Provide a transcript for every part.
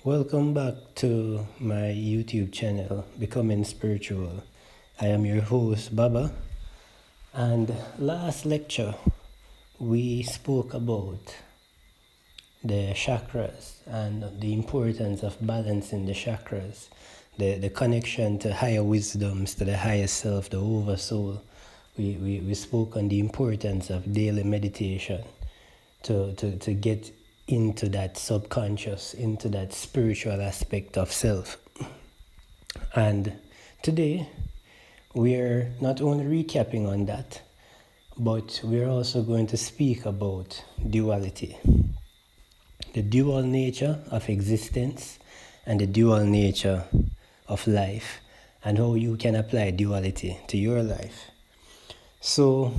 Welcome back to my YouTube channel, Becoming Spiritual. I am your host, Baba, and last lecture we spoke about the chakras and the importance of balancing the chakras, the connection to higher wisdoms, to the higher self, the oversoul. We spoke on the importance of daily meditation to get into that subconscious, into that spiritual aspect of self. And today, we're not only recapping on that, but we're also going to speak about duality, the dual nature of existence and the dual nature of life, and how you can apply duality to your life. So,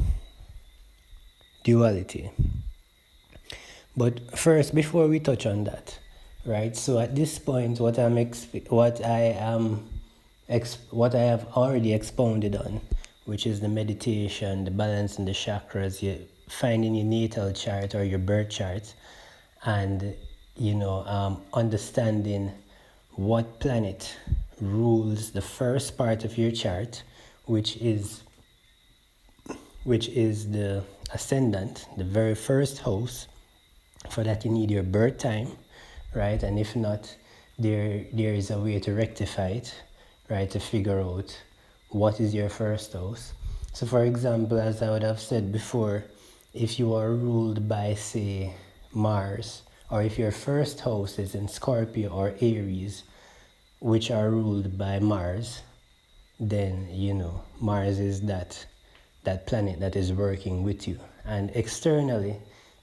duality. But first, before we touch on that, right? So at this point, what I have already expounded on, which is the meditation, the balance in the chakras, you finding your natal chart or your birth chart, and understanding what planet rules the first part of your chart, which is the ascendant, the very first house. For that, you need your birth time, right? And if not, there is a way to rectify it, right? To figure out what is your first house. So, for example, as I would have said before, if you are ruled by, say, Mars, or if your first house is in Scorpio or Aries, which are ruled by Mars, then Mars is that planet that is working with you, and externally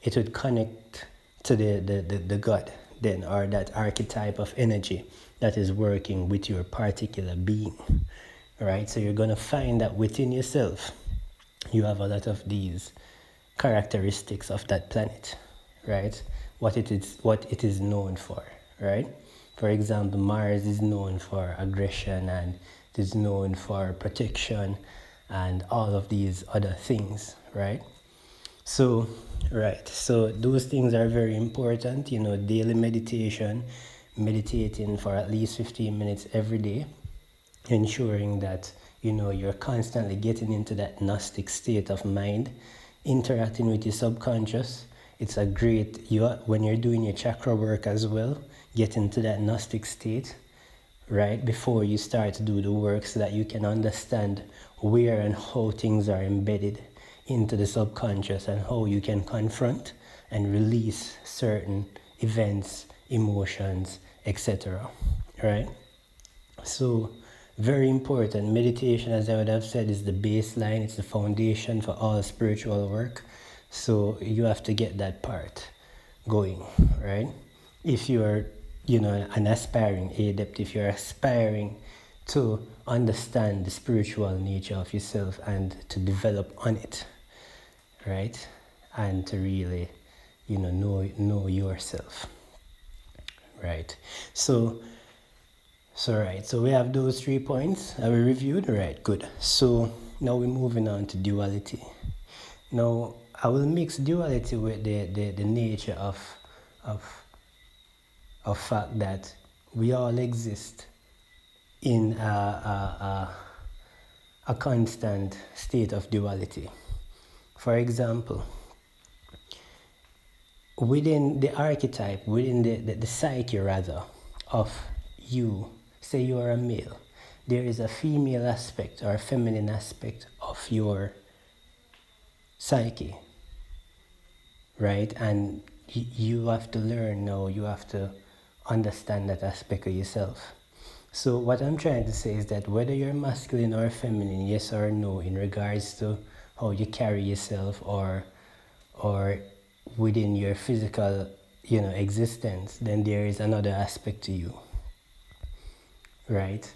it would connect to the God then, or that archetype of energy that is working with your particular being, right? So you're going to find that within yourself you have a lot of these characteristics of that planet, right? What it is known for, right? For example, Mars is known for aggression, and it is known for protection and all of these other things, right? So those things are very important. Daily meditation, meditating for at least 15 minutes every day, ensuring that you're constantly getting into that Gnostic state of mind, interacting with your subconscious. It's a great, when you're doing your chakra work as well, get into that Gnostic state, right, before you start to do the work, so that you can understand where and how things are embedded into the subconscious, and how you can confront and release certain events, emotions, etc. Right? So, very important. Meditation, as I would have said, is the baseline, it's the foundation for all spiritual work. So you have to get that part going, right? If you're an aspiring adept, if you're aspiring to understand the spiritual nature of yourself and to develop on it, right? And to really know yourself, right? So we have those 3 points that we reviewed, right? Good. So now we're moving on to duality. Now I will mix duality with the nature of fact that we all exist in a constant state of duality. For example, within the archetype, within the psyche rather, of you, say you are a male, there is a female aspect or a feminine aspect of your psyche, right? And you have to learn now, you have to understand that aspect of yourself. So what I'm trying to say is that whether you're masculine or feminine, yes or no, in regards to how you carry yourself, or within your physical existence, then there is another aspect to you, right?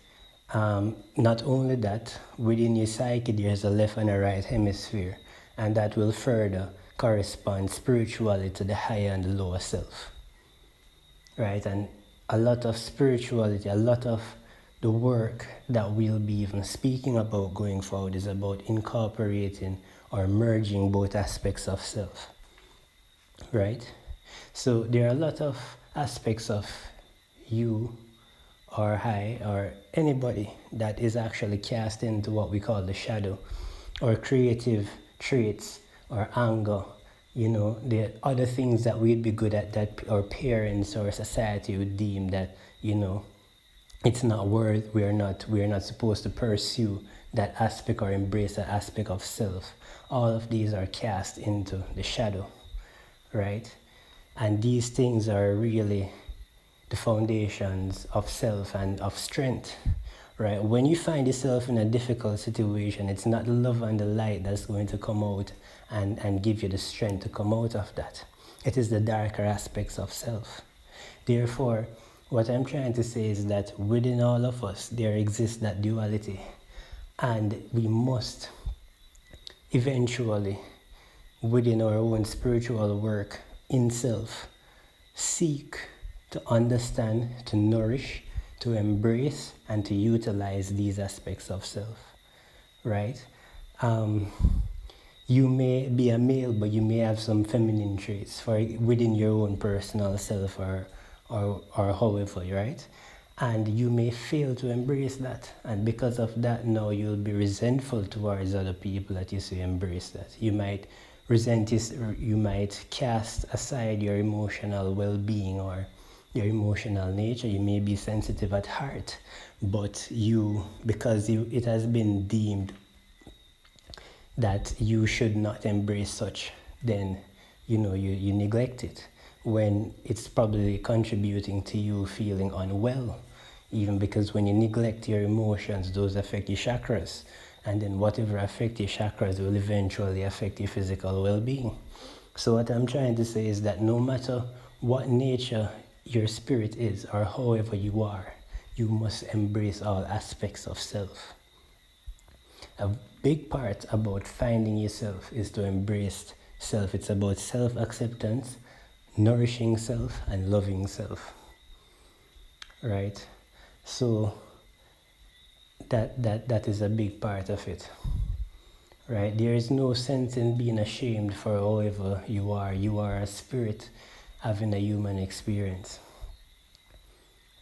Not only that, within your psyche there's a left and a right hemisphere, and that will further correspond spiritually to the higher and the lower self, right? And a lot of spirituality, a lot of the work that we'll be even speaking about going forward is about incorporating or merging both aspects of self, right? So there are a lot of aspects of you or I or anybody that is actually cast into what we call the shadow, or creative traits or anger, the other things that we'd be good at that our parents or society would deem that, it's not worth, we are not supposed to pursue that aspect or embrace that aspect of self. All of these are cast into the shadow, right? And these things are really the foundations of self and of strength, right? When you find yourself in a difficult situation, it's not the love and the light that's going to come out and give you the strength to come out of that. It is the darker aspects of self. Therefore, what I'm trying to say is that within all of us, there exists that duality. And we must eventually, within our own spiritual work in self, seek to understand, to nourish, to embrace, and to utilize these aspects of self, right? You may be a male, but you may have some feminine traits for within your own personal self, or however, right? And you may fail to embrace that, and because of that, now you'll be resentful towards other people that you say embrace that. You might resent this, or you might cast aside your emotional well-being or your emotional nature. You may be sensitive at heart, but because it has been deemed that you should not embrace such, then you neglect it when it's probably contributing to you feeling unwell. Even because when you neglect your emotions, those affect your chakras, and then whatever affects your chakras will eventually affect your physical well-being. So what I'm trying to say is that no matter what nature your spirit is or however you are, you must embrace all aspects of self. A big part about finding yourself is to embrace self. It's about self-acceptance, nourishing self, and loving self, right? So that is a big part of it, right? There is no sense in being ashamed for however you are. You are a spirit having a human experience,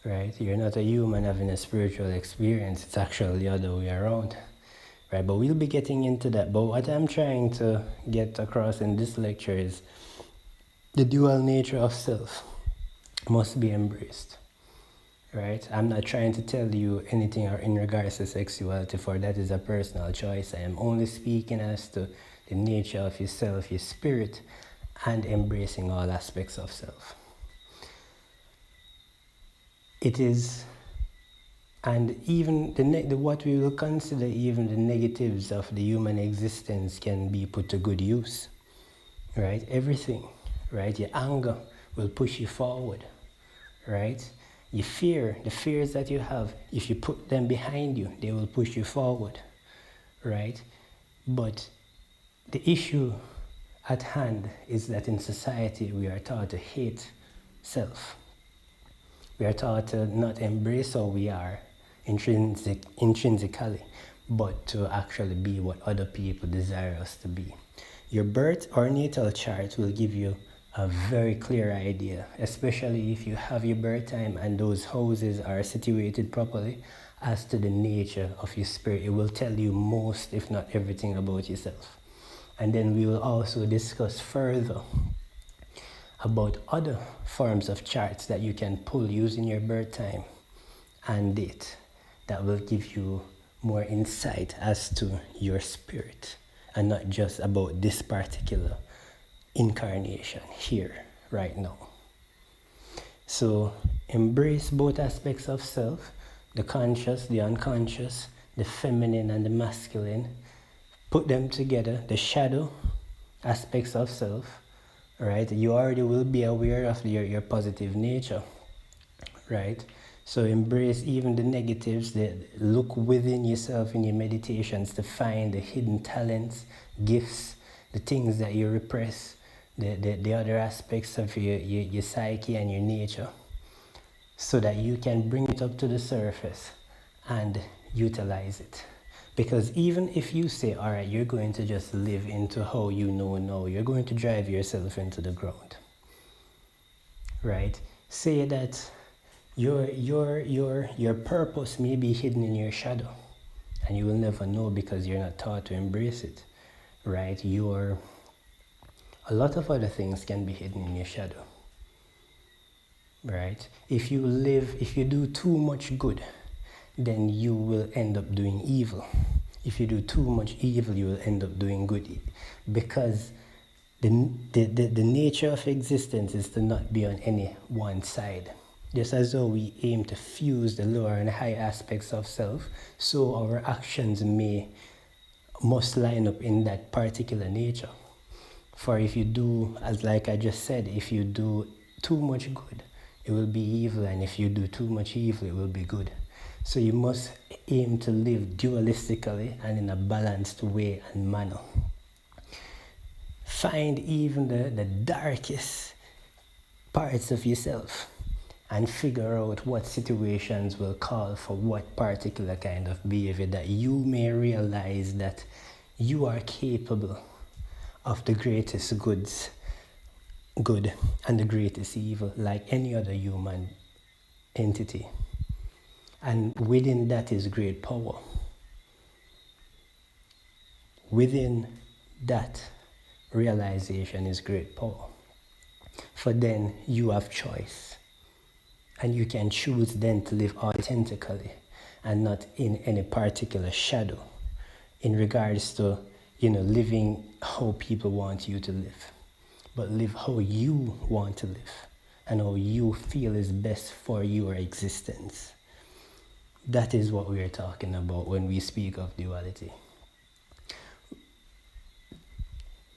right? You're not a human having a spiritual experience. It's actually the other way around, right? But we'll be getting into that. But what I'm trying to get across in this lecture is the dual nature of self must be embraced, right? I'm not trying to tell you anything in regards to sexuality, for that is a personal choice. I am only speaking as to the nature of yourself, your spirit, and embracing all aspects of self. It is, and even what we will consider even the negatives of the human existence can be put to good use, right? Everything, right? Your anger will push you forward, right? Your fear, the fears that you have, if you put them behind you, they will push you forward, right? But the issue at hand is that in society we are taught to hate self. We are taught to not embrace how we are intrinsically, but to actually be what other people desire us to be. Your birth or natal chart will give you a very clear idea, especially if you have your birth time and those houses are situated properly, as to the nature of your spirit. It will tell you most, if not everything, about yourself. And then we will also discuss further about other forms of charts that you can pull using your birth time and date that will give you more insight as to your spirit, and not just about this particular incarnation here, right now. So embrace both aspects of self, the conscious, the unconscious, the feminine and the masculine. Put them together, the shadow aspects of self, right? You already will be aware of your positive nature, right? So embrace even the negatives. Look within yourself in your meditations to find the hidden talents, gifts, the things that you repress, the other aspects of your psyche and your nature, so that you can bring it up to the surface and utilize it. Because even if you say, all right, you're going to just live into how you know now, you're going to drive yourself into the ground, right? Say that Your purpose may be hidden in your shadow, and you will never know because you're not taught to embrace it, right? A lot of other things can be hidden in your shadow, right? If you do too much good, then you will end up doing evil. If you do too much evil, you will end up doing good, because the nature of existence is to not be on any one side. Just as though we aim to fuse the lower and high aspects of self, so our actions must line up in that particular nature. For if you do, as like I just said, if you do too much good, it will be evil, and if you do too much evil, it will be good. So you must aim to live dualistically and in a balanced way and manner. Find even the darkest parts of yourself and figure out what situations will call for what particular kind of behavior, that you may realize that you are capable of the greatest good and the greatest evil, like any other human entity. And within that is great power. Within that realization is great power. For then you have choice. And you can choose then to live authentically and not in any particular shadow in regards to, living how people want you to live. But live how you want to live and how you feel is best for your existence. That is what we are talking about when we speak of duality.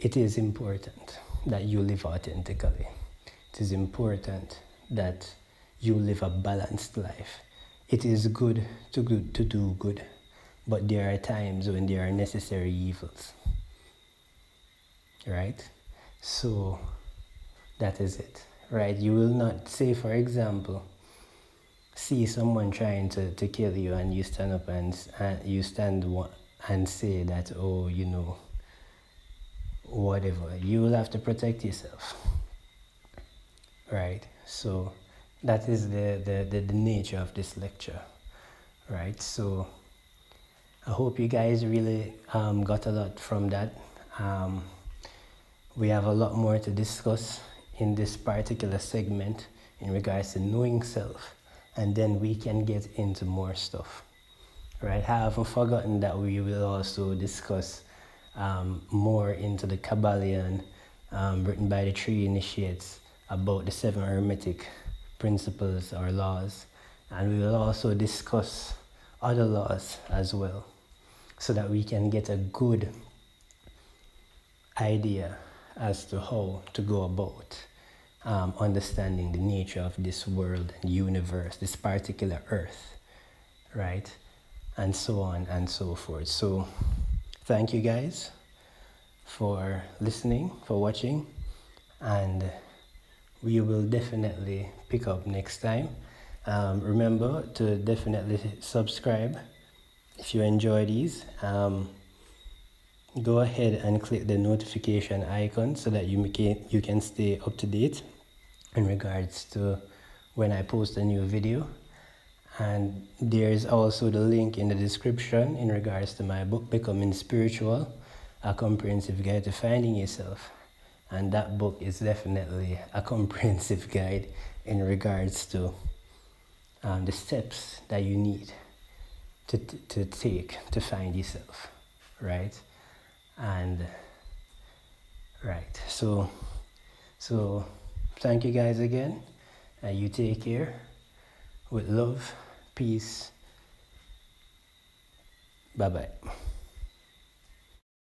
It is important that you live authentically. It is important that you live a balanced life. It is good to do good, but there are times when there are necessary evils. Right? So that is it. Right? You will not, say for example, see someone trying to kill you, and you stand up and say that, oh, whatever. You will have to protect yourself. Right? So that is the nature of this lecture. Right? So I hope you guys really got a lot from that. We have a lot more to discuss in this particular segment in regards to knowing self, and then we can get into more stuff. Right? I haven't forgotten that we will also discuss more into the Kabbalion written by the three initiates about the 7 hermetic principles or laws, and we will also discuss other laws as well, so that we can get a good idea as to how to go about understanding the nature of this world and universe, this particular earth, right? And so on and so forth. So thank you guys for listening, for watching, and we will definitely pick up next time. Remember to definitely subscribe if you enjoy these. Go ahead and click the notification icon so that you can stay up to date in regards to when I post a new video. And there's also the link in the description in regards to my book, Becoming Spiritual, A Comprehensive Guide to Finding Yourself. And that book is definitely a comprehensive guide in regards to the steps that you need to take to find yourself, right? And right, so thank you guys again, and you take care. With love, peace. Bye bye.